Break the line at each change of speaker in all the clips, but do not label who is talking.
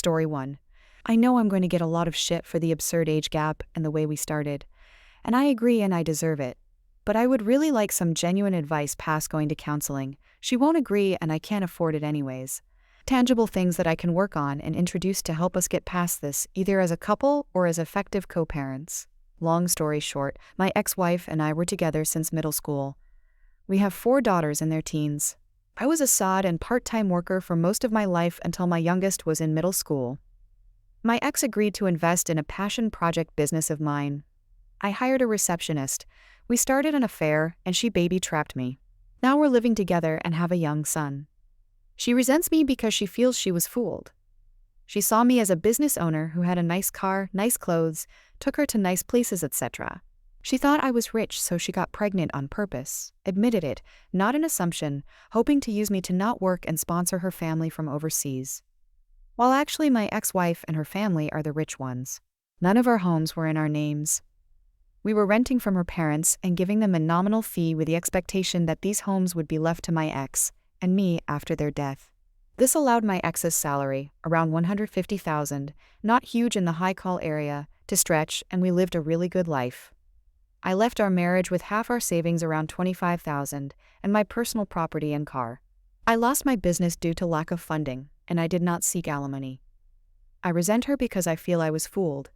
Story 1. I know I'm going to get a lot of shit for the absurd age gap and the way we started. And I agree and I deserve it. But I would really like some genuine advice past going to counseling. She won't agree and I can't afford it anyways. Tangible things that I can work on and introduce to help us get past this, either as a couple or as effective co-parents. Long story short, my ex-wife and I were together since middle school. We have 4 daughters in their teens. I was a sod and part-time worker for most of my life until my youngest was in middle school. My ex agreed to invest in a passion project business of mine. I hired a receptionist. We started an affair and she baby-trapped me. Now we're living together and have a young son. She resents me because she feels she was fooled. She saw me as a business owner who had a nice car, nice clothes, took her to nice places, etc. She thought I was rich, so she got pregnant on purpose, admitted it, not an assumption, hoping to use me to not work and sponsor her family from overseas. While actually my ex-wife and her family are the rich ones. None of our homes were in our names. We were renting from her parents and giving them a nominal fee with the expectation that these homes would be left to my ex and me after their death. This allowed my ex's salary, around $150,000, not huge in the high-call area, to stretch, and we lived a really good life. I left our marriage with half our savings, around $25,000, and my personal property and car. I lost my business due to lack of funding, and I did not seek alimony. I resent her because I feel I was fooled.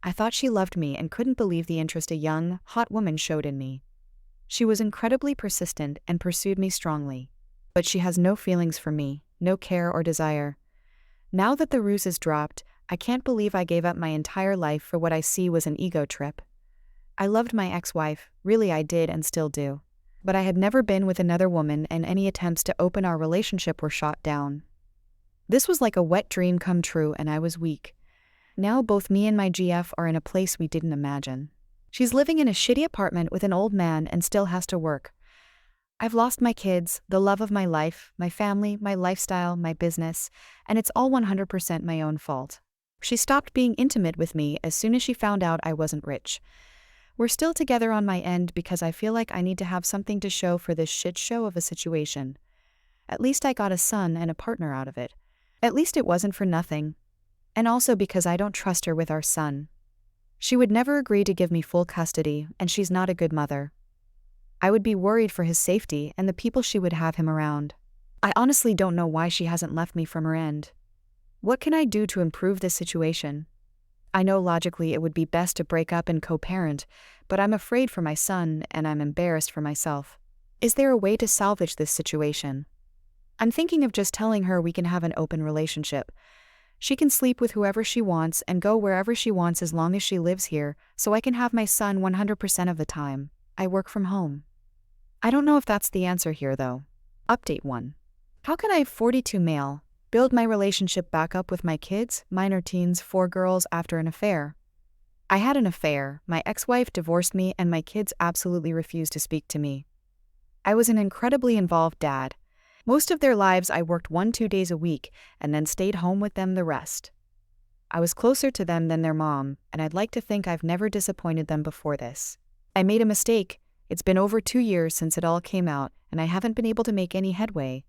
I thought she loved me and couldn't believe the interest a young, hot woman showed in me. She was incredibly persistent and pursued me strongly. But she has no feelings for me, no care or desire. Now that the ruse is dropped, I can't believe I gave up my entire life for what I see was an ego trip. I loved my ex-wife, really I did and still do. But I had never been with another woman and any attempts to open our relationship were shot down. This was like a wet dream come true and I was weak. Now both me and my GF are in a place we didn't imagine. She's living in a shitty apartment with an old man and still has to work. I've lost my kids, the love of my life, my family, my lifestyle, my business, and it's all 100% my own fault. She stopped being intimate with me as soon as she found out I wasn't rich. We're still together on my end because I feel like I need to have something to show for this shit show of a situation. At least I got a son and a partner out of it. At least it wasn't for nothing. And also because I don't trust her with our son. She would never agree to give me full custody, and she's not a good mother. I would be worried for his safety and the people she would have him around. I honestly don't know why she hasn't left me from her end. What can I do to improve this situation? I know logically it would be best to break up and co-parent, but I'm afraid for my son and I'm embarrassed for myself. Is there a way to salvage this situation? I'm thinking of just telling her we can have an open relationship. She can sleep with whoever she wants and go wherever she wants as long as she lives here, so I can have my son 100% of the time. I work from home. I don't know if that's the answer here though. Update 1. How can I, 42 male, build my relationship back up with my kids, minor teens, 4 girls after an affair? I had an affair, my ex-wife divorced me and my kids absolutely refused to speak to me. I was an incredibly involved dad. Most of their lives I worked 1-2 days a week and then stayed home with them the rest. I was closer to them than their mom, and I'd like to think I've never disappointed them before this. I made a mistake. It's been over 2 years since it all came out, and I haven't been able to make any headway.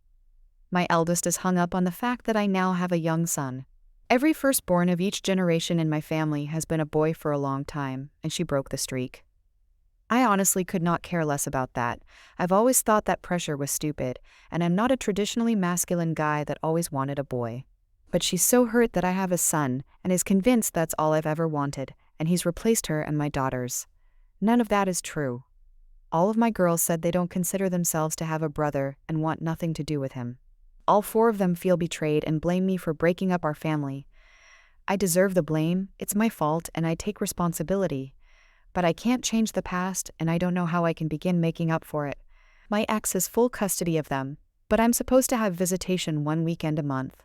My eldest is hung up on the fact that I now have a young son. Every firstborn of each generation in my family has been a boy for a long time, and she broke the streak. I honestly could not care less about that. I've always thought that pressure was stupid, and I'm not a traditionally masculine guy that always wanted a boy. But she's so hurt that I have a son, and is convinced that's all I've ever wanted, and he's replaced her and my daughters. None of that is true. All of my girls said they don't consider themselves to have a brother and want nothing to do with him. All 4 of them feel betrayed and blame me for breaking up our family. I deserve the blame, it's my fault, and I take responsibility. But I can't change the past, and I don't know how I can begin making up for it. My ex has full custody of them, but I'm supposed to have visitation 1 weekend a month.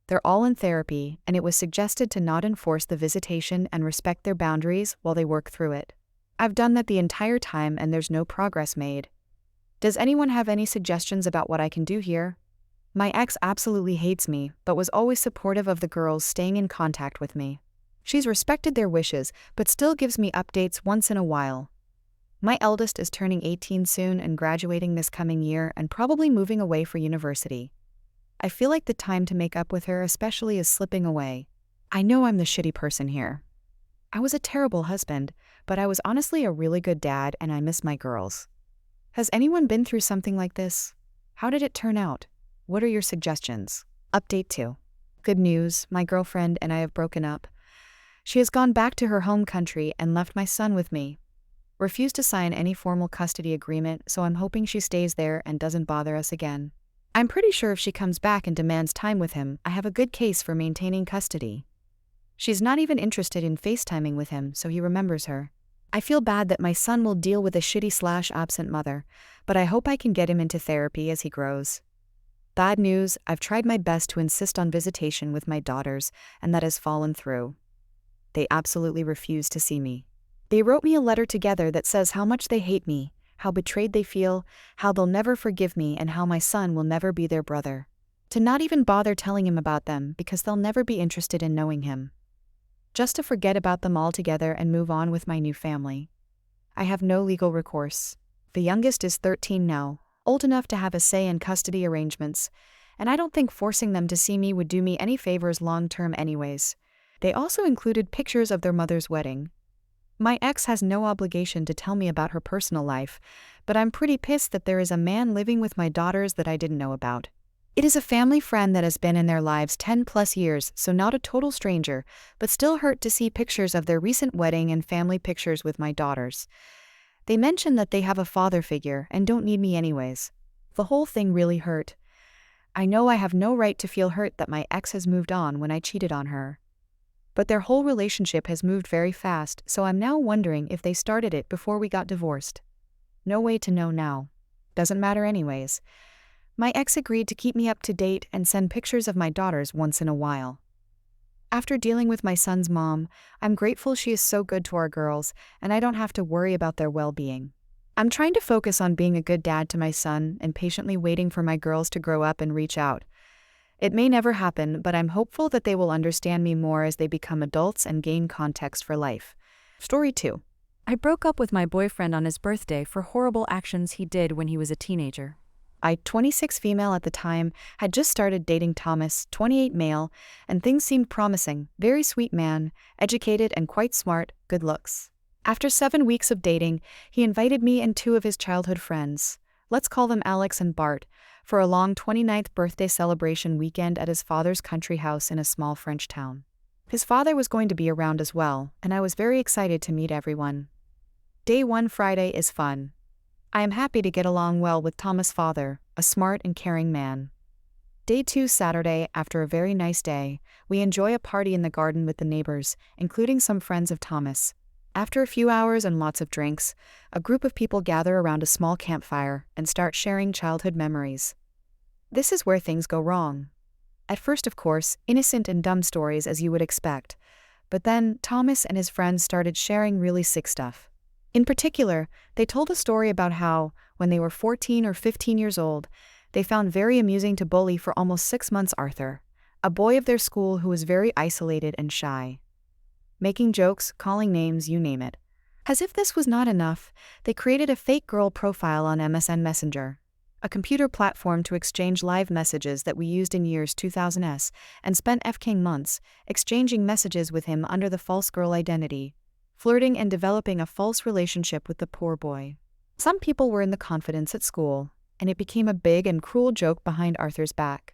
They're all in therapy, and it was suggested to not enforce the visitation and respect their boundaries while they work through it. I've done that the entire time and there's no progress made. Does anyone have any suggestions about what I can do here? My ex absolutely hates me, but was always supportive of the girls staying in contact with me. She's respected their wishes, but still gives me updates once in a while. My eldest is turning 18 soon and graduating this coming year and probably moving away for university. I feel like the time to make up with her especially is slipping away. I know I'm the shitty person here. I was a terrible husband, but I was honestly a really good dad and I miss my girls. Has anyone been through something like this? How did it turn out? What are your suggestions? Update 2. Good news, my girlfriend and I have broken up. She has gone back to her home country and left my son with me. Refused to sign any formal custody agreement, so I'm hoping she stays there and doesn't bother us again. I'm pretty sure if she comes back and demands time with him, I have a good case for maintaining custody. She's not even interested in FaceTiming with him, so he remembers her. I feel bad that my son will deal with a shitty/absent mother, but I hope I can get him into therapy as he grows. Bad news, I've tried my best to insist on visitation with my daughters, and that has fallen through. They absolutely refuse to see me. They wrote me a letter together that says how much they hate me, how betrayed they feel, how they'll never forgive me, and how my son will never be their brother. To not even bother telling him about them because they'll never be interested in knowing him. Just to forget about them altogether and move on with my new family. I have no legal recourse. The youngest is 13 now, old enough to have a say in custody arrangements, and I don't think forcing them to see me would do me any favors long-term anyways. They also included pictures of their mother's wedding. My ex has no obligation to tell me about her personal life, but I'm pretty pissed that there is a man living with my daughters that I didn't know about. It is a family friend that has been in their lives 10+ years, so not a total stranger, but still hurt to see pictures of their recent wedding and family pictures with my daughters. They mention that they have a father figure and don't need me anyways. The whole thing really hurt. I know I have no right to feel hurt that my ex has moved on when I cheated on her. But their whole relationship has moved very fast, so I'm now wondering if they started it before we got divorced. No way to know now. Doesn't matter anyways. My ex agreed to keep me up to date and send pictures of my daughters once in a while. After dealing with my son's mom, I'm grateful she is so good to our girls, and I don't have to worry about their well-being. I'm trying to focus on being a good dad to my son and patiently waiting for my girls to grow up and reach out. It may never happen, but I'm hopeful that they will understand me more as they become adults and gain context for life. Story 2.
I broke up with my boyfriend on his birthday for horrible actions he did when he was a teenager.
I, 26 female at the time, had just started dating Thomas, 28 male, and things seemed promising. Very sweet man, educated and quite smart, good looks. After 7 weeks of dating, he invited me and 2 of his childhood friends, let's call them Alex and Bart, for a long 29th birthday celebration weekend at his father's country house in a small French town. His father was going to be around as well, and I was very excited to meet everyone. Day 1 Friday is fun. I am happy to get along well with Thomas' father, a smart and caring man. Day 2 Saturday, after a very nice day, we enjoy a party in the garden with the neighbors, including some friends of Thomas. After a few hours and lots of drinks, a group of people gather around a small campfire and start sharing childhood memories. This is where things go wrong. At first, of course, innocent and dumb stories as you would expect, but then Thomas and his friends started sharing really sick stuff. In particular, they told a story about how, when they were 14 or 15 years old, they found very amusing to bully for almost 6 months Arthur, a boy of their school who was very isolated and shy. Making jokes, calling names, you name it. As if this was not enough, they created a fake girl profile on MSN Messenger, a computer platform to exchange live messages that we used in years 2000s, and spent f***ing months exchanging messages with him under the false girl identity, flirting and developing a false relationship with the poor boy. Some people were in the confidence at school, and it became a big and cruel joke behind Arthur's back.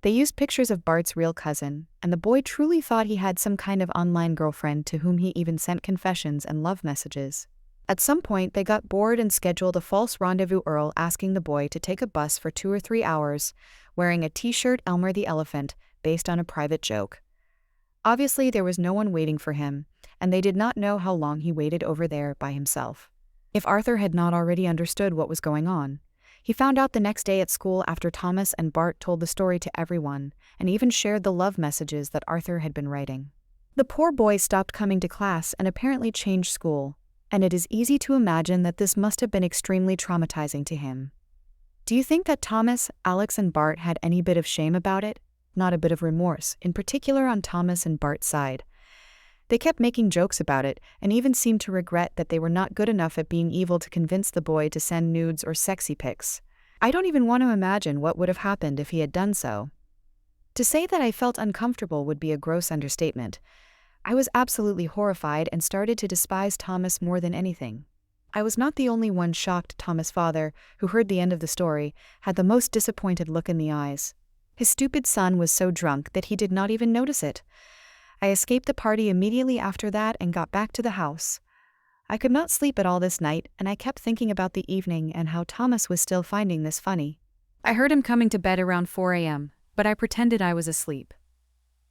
They used pictures of Bart's real cousin, and the boy truly thought he had some kind of online girlfriend to whom he even sent confessions and love messages. At some point, they got bored and scheduled a false rendezvous Earl asking the boy to take a bus for 2 or 3 hours, wearing a t-shirt Elmer the Elephant, based on a private joke. Obviously, there was no one waiting for him, and they did not know how long he waited over there by himself. If Arthur had not already understood what was going on, he found out the next day at school after Thomas and Bart told the story to everyone, and even shared the love messages that Arthur had been writing. The poor boy stopped coming to class and apparently changed school, and it is easy to imagine that this must have been extremely traumatizing to him. Do you think that Thomas, Alex, and Bart had any bit of shame about it? Not a bit of remorse, in particular on Thomas and Bart's side. They kept making jokes about it, and even seemed to regret that they were not good enough at being evil to convince the boy to send nudes or sexy pics. I don't even want to imagine what would have happened if he had done so. To say that I felt uncomfortable would be a gross understatement. I was absolutely horrified and started to despise Thomas more than anything. I was not the only one shocked. Thomas' father, who heard the end of the story, had the most disappointed look in the eyes. His stupid son was so drunk that he did not even notice it. I escaped the party immediately after that and got back to the house. I could not sleep at all this night, and I kept thinking about the evening and how Thomas was still finding this funny.
I heard him coming to bed around 4 a.m., but I pretended I was asleep.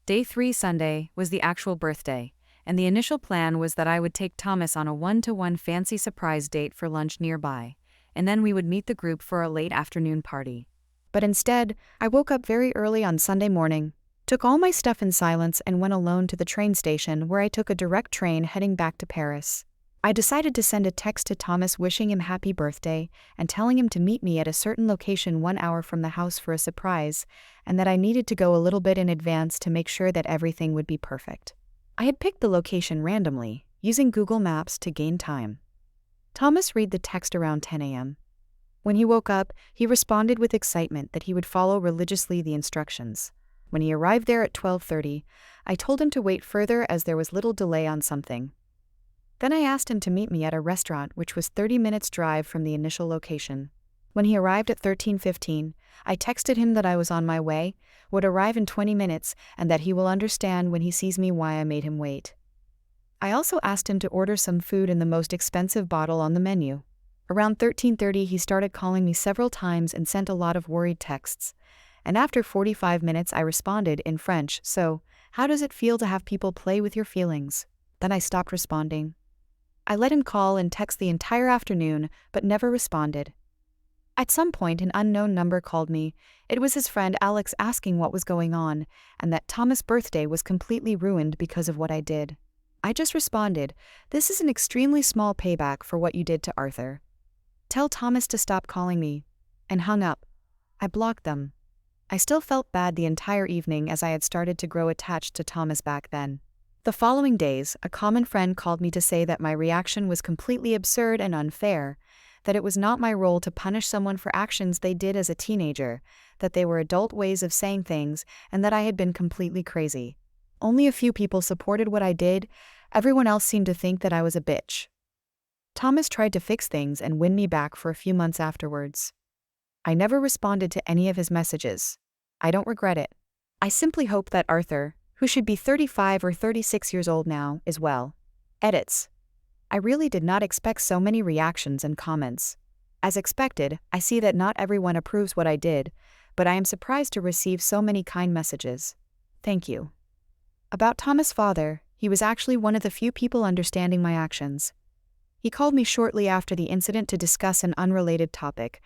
Day 3 Sunday was the actual birthday, and the initial plan was that I would take Thomas on a one-to-one fancy surprise date for lunch nearby, and then we would meet the group for a late afternoon party.
But instead, I woke up very early on Sunday morning, took all my stuff in silence and went alone to the train station where I took a direct train heading back to Paris. I decided to send a text to Thomas wishing him happy birthday and telling him to meet me at a certain location 1 hour from the house for a surprise, and that I needed to go a little bit in advance to make sure that everything would be perfect. I had picked the location randomly, using Google Maps to gain time. Thomas read the text around 10 a.m. When he woke up, he responded with excitement that he would follow religiously the instructions. When he arrived there at 12:30, I told him to wait further as there was little delay on something. Then I asked him to meet me at a restaurant which was 30 minutes drive from the initial location. When he arrived at 13:15, I texted him that I was on my way, would arrive in 20 minutes, and that he will understand when he sees me why I made him wait. I also asked him to order some food in the most expensive bottle on the menu. Around 13:30 he started calling me several times and sent a lot of worried texts. And after 45 minutes I responded in French, "So, how does it feel to have people play with your feelings?" Then I stopped responding. I let him call and text the entire afternoon, but never responded. At some point an unknown number called me. It was his friend Alex asking what was going on, and that Thomas' birthday was completely ruined because of what I did. I just responded, "This is an extremely small payback for what you did to Arthur. Tell Thomas to stop calling me," and hung up. I blocked them. I still felt bad the entire evening as I had started to grow attached to Thomas back then. The following days, a common friend called me to say that my reaction was completely absurd and unfair, that it was not my role to punish someone for actions they did as a teenager, that they were adult ways of saying things, and that I had been completely crazy. Only a few people supported what I did. Everyone else seemed to think that I was a bitch. Thomas tried to fix things and win me back for a few months afterwards. I never responded to any of his messages. I don't regret it. I simply hope that Arthur, who should be 35 or 36 years old now, is well. Edits. I really did not expect so many reactions and comments. As expected, I see that not everyone approves what I did, but I am surprised to receive so many kind messages. Thank you. About Thomas' father, he was actually one of the few people understanding my actions. He called me shortly after the incident to discuss an unrelated topic.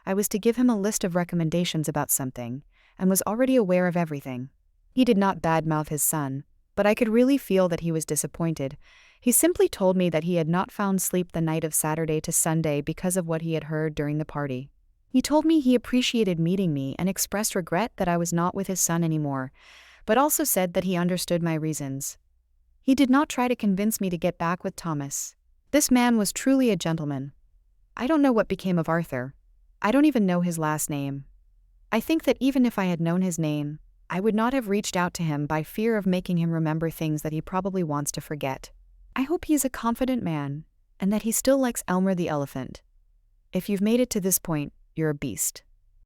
I was to give him a list of recommendations about something, and was already aware of everything. He did not badmouth his son, but I could really feel that he was disappointed. He simply told me that he had not found sleep the night of Saturday to Sunday because of what he had heard during the party. He told me he appreciated meeting me and expressed regret that I was not with his son anymore, but also said that he understood my reasons. He did not try to convince me to get back with Thomas. This man was truly a gentleman. I don't know what became of Arthur. I don't even know his last name. I think that even if I had known his name, I would not have reached out to him by fear of making him remember things that he probably wants to forget. I hope he is a confident man, and that he still likes Elmer the elephant. If you've made it to this point, you're a beast.